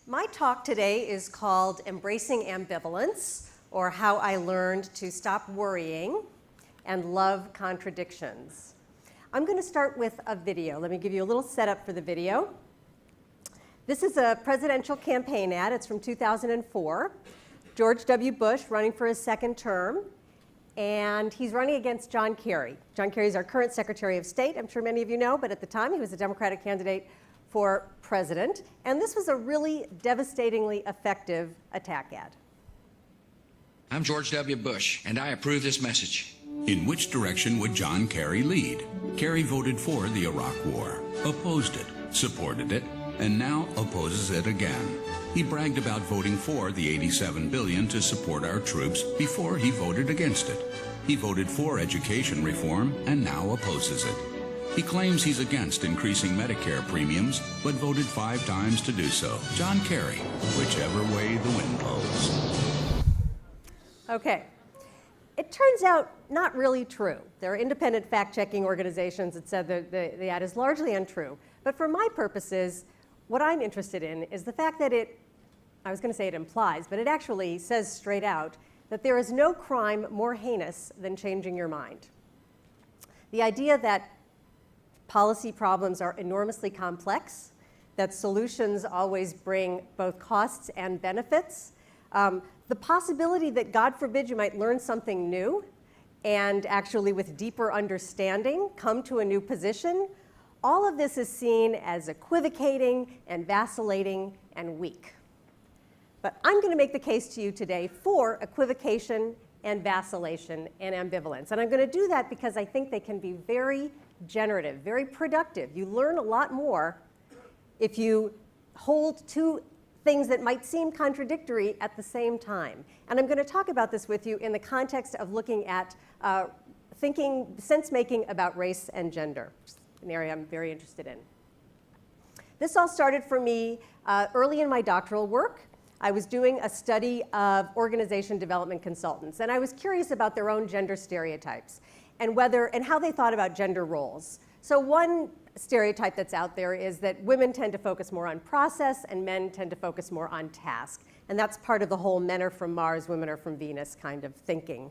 My talk today is called Embracing Ambivalence, or How I Learned to Stop Worrying and Love Contradictions. I'm going to start with a video. Let me give you a little setup for the video. This is a presidential campaign ad. It's from 2004. George W. Bush running for his second term, and he's running against John Kerry. John Kerry is our current Secretary of State. I'm sure many of you know, but at the time he was a Democratic candidate for president, and this was a really devastatingly effective attack ad. I'm George W. Bush, and I approve this message. In which direction would John Kerry lead? Kerry voted for the Iraq War, opposed it, supported it, and now opposes it again. He bragged about voting for the $87 billion to support our troops before he voted against it. He voted for education reform and now opposes it. He claims he's against increasing Medicare premiums, but voted 5 times to do so. John Kerry, whichever way the wind blows. Okay. It turns out not really true. There are independent fact-checking organizations that said that the ad is largely untrue. But for my purposes, what I'm interested in is the fact that I was going to say it implies, but it actually says straight out that there is no crime more heinous than changing your mind. The idea that policy problems are enormously complex, that solutions always bring both costs and benefits. The possibility that, God forbid, you might learn something new and actually with deeper understanding come to a new position, all of this is seen as equivocating and vacillating and weak. But I'm going to make the case to you today for equivocation and vacillation and ambivalence. And I'm going to do that because I think they can be very generative, very productive. You learn a lot more if you hold two things that might seem contradictory at the same time. And I'm going to talk about this with you in the context of looking at sense-making about race and gender, an area I'm very interested in. This all started for me early in my doctoral work. I was doing a study of organization development consultants, and I was curious about their own gender stereotypes and how they thought about gender roles. So one stereotype that's out there is that women tend to focus more on process and men tend to focus more on task. And that's part of the whole men are from Mars, women are from Venus kind of thinking.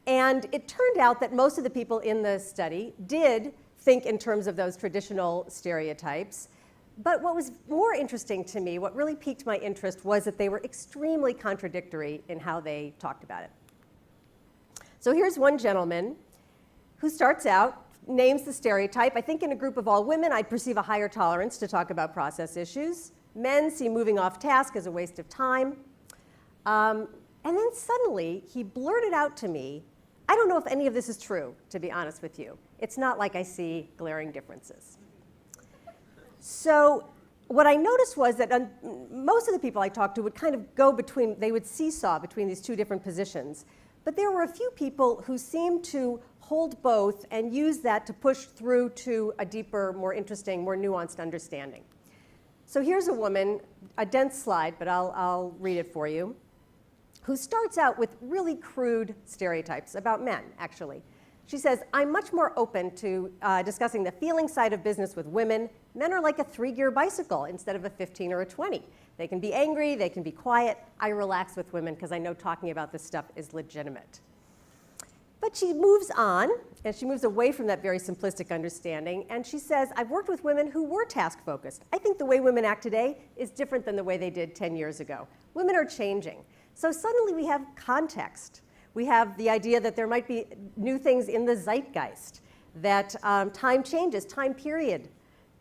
And it turned out that most of the people in the study did think in terms of those traditional stereotypes. But what was more interesting to me, what really piqued my interest, was that they were extremely contradictory in how they talked about it. So here's one gentleman who starts out, names the stereotype. I think in a group of all women, I'd perceive a higher tolerance to talk about process issues. Men see moving off task as a waste of time. And then suddenly, he blurted out to me, I don't know if any of this is true, to be honest with you. It's not like I see glaring differences. So what I noticed was that most of the people I talked to would kind of go between, they would seesaw between these two different positions. But there were a few people who seemed to hold both and use that to push through to a deeper, more interesting, more nuanced understanding. So here's a woman, a dense slide, but I'll read it for you, who starts out with really crude stereotypes about men, actually. She says, I'm much more open to discussing the feeling side of business with women. Men are like a 3-gear bicycle instead of a 15 or a 20. They can be angry, they can be quiet. I relax with women because I know talking about this stuff is legitimate. But she moves on, and she moves away from that very simplistic understanding, and she says, I've worked with women who were task-focused. I think the way women act today is different than the way they did 10 years ago. Women are changing. So suddenly we have context. We have the idea that there might be new things in the zeitgeist, that time changes, time period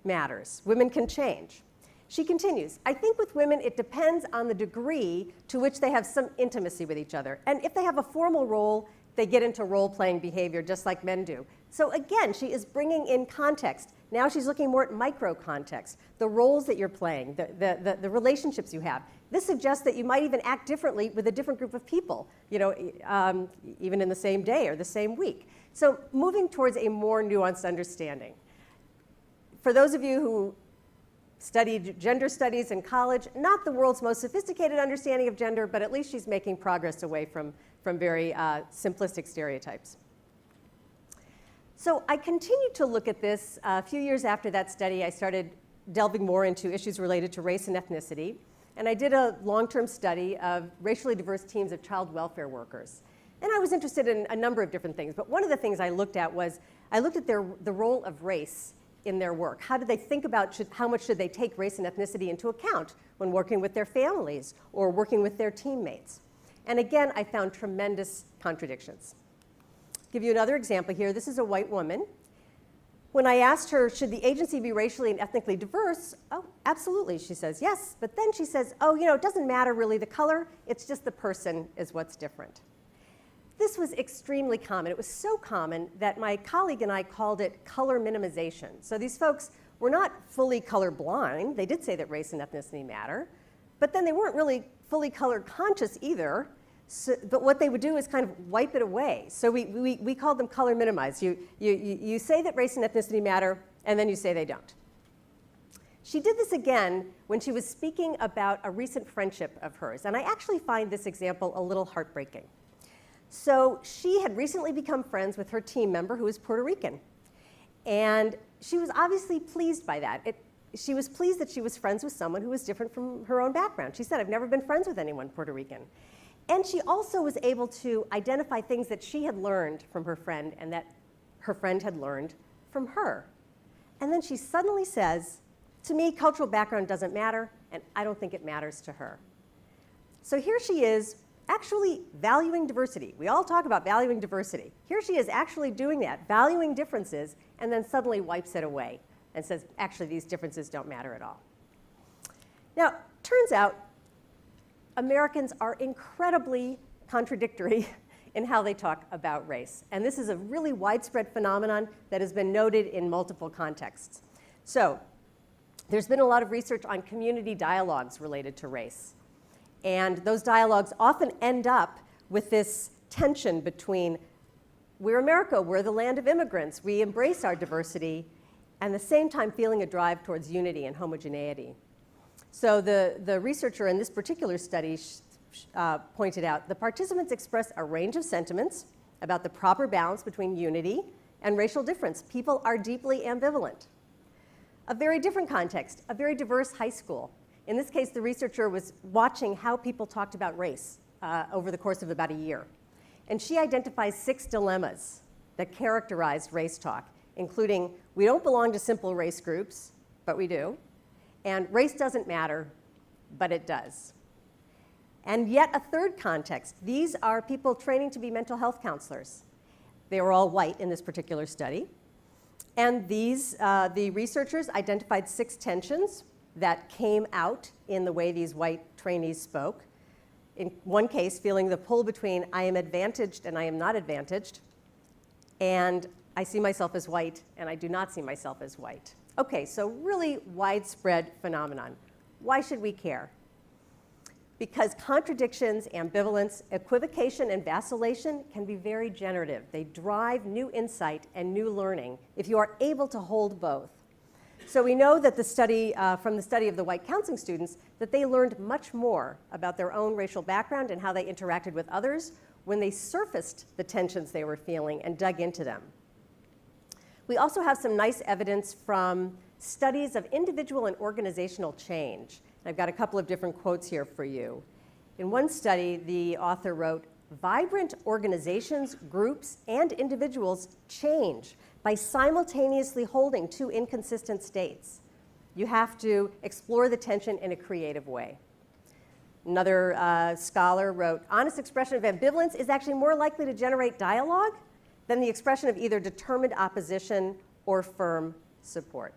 matters. Women can change. She continues, I think with women it depends on the degree to which they have some intimacy with each other. And if they have a formal role, they get into role-playing behavior just like men do. So again, she is bringing in context. Now she's looking more at micro-context, the roles that you're playing, the relationships you have. This suggests that you might even act differently with a different group of people, even in the same day or the same week. So moving towards a more nuanced understanding. For those of you who studied gender studies in college, not the world's most sophisticated understanding of gender, but at least she's making progress away from very simplistic stereotypes. So I continued to look at this. A few years after that study, I started delving more into issues related to race and ethnicity. and I did a long-term study of racially diverse teams of child welfare workers. And I was interested in a number of different things, but one of the things I looked at was, I looked at the role of race in their work. How do they think about how much should they take race and ethnicity into account when working with their families or working with their teammates? And again, I found tremendous contradictions. I'll give you another example here. This is a white woman. When I asked her, should the agency be racially and ethnically diverse? Oh, absolutely, she says, yes. But then she says, oh, it doesn't matter really the color, it's just the person is what's different. This was extremely common. It was so common that my colleague and I called it color minimization. So these folks were not fully colorblind. They did say that race and ethnicity matter, but then they weren't really fully color conscious either. So, but what they would do is kind of wipe it away. So we called them color minimized. You say that race and ethnicity matter, and then you say they don't. She did this again when she was speaking about a recent friendship of hers, and I actually find this example a little heartbreaking. So she had recently become friends with her team member who was Puerto Rican, and she was obviously pleased by that. She was pleased that she was friends with someone who was different from her own background. She said, I've never been friends with anyone Puerto Rican. And she also was able to identify things that she had learned from her friend and that her friend had learned from her. And then she suddenly says, to me, cultural background doesn't matter, and I don't think it matters to her. So here she is actually valuing diversity. We all talk about valuing diversity. Here she is actually doing that, valuing differences, and then suddenly wipes it away and says, actually, these differences don't matter at all. Now, turns out Americans are incredibly contradictory in how they talk about race. And this is a really widespread phenomenon that has been noted in multiple contexts. So there's been a lot of research on community dialogues related to race. And those dialogues often end up with this tension between, we're America, we're the land of immigrants, we embrace our diversity, and at the same time feeling a drive towards unity and homogeneity. So the researcher in this particular study pointed out the participants expressed a range of sentiments about the proper balance between unity and racial difference. People are deeply ambivalent. A very different context, a very diverse high school. In this case, the researcher was watching how people talked about race over the course of about a year. And she identifies 6 dilemmas that characterized race talk, including we don't belong to simple race groups, but we do. And race doesn't matter, but it does. And yet a third context. These are people training to be mental health counselors. They were all white in this particular study. And the researchers identified 6 tensions that came out in the way these white trainees spoke. In one case, feeling the pull between I am advantaged and I am not advantaged, and I see myself as white and I do not see myself as white. Okay, so really widespread phenomenon. Why should we care? Because contradictions, ambivalence, equivocation, and vacillation can be very generative. They drive new insight and new learning if you are able to hold both. So we know that from the study of the white counseling students, that they learned much more about their own racial background and how they interacted with others when they surfaced the tensions they were feeling and dug into them. We also have some nice evidence from studies of individual and organizational change. I've got a couple of different quotes here for you. In one study, the author wrote, vibrant organizations, groups, and individuals change by simultaneously holding 2 inconsistent states. You have to explore the tension in a creative way. Another scholar wrote, honest expression of ambivalence is actually more likely to generate dialogue than the expression of either determined opposition or firm support.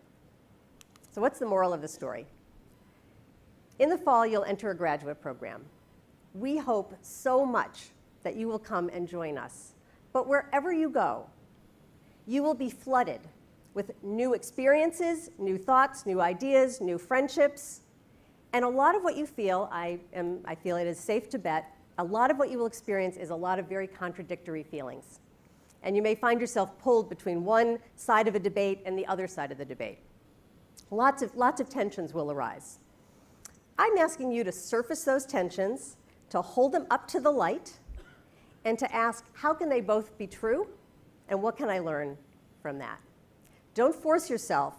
So what's the moral of the story? In the fall, you'll enter a graduate program. We hope so much that you will come and join us. But wherever you go, you will be flooded with new experiences, new thoughts, new ideas, new friendships. And a lot of what you feel, I feel it is safe to bet, a lot of what you will experience is a lot of very contradictory feelings. And you may find yourself pulled between one side of a debate and the other side of the debate. Lots of tensions will arise. I'm asking you to surface those tensions, to hold them up to the light, and to ask, how can they both be true, and what can I learn from that? Don't force yourself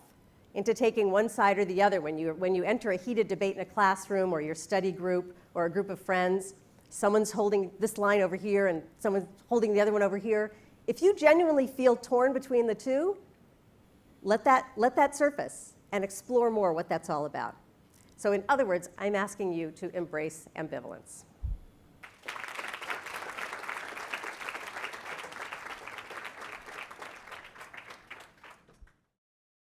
into taking one side or the other. When you enter a heated debate in a classroom or your study group or a group of friends, someone's holding this line over here and someone's holding the other one over here. If you genuinely feel torn between the two, let that surface and explore more what that's all about. So in other words, I'm asking you to embrace ambivalence.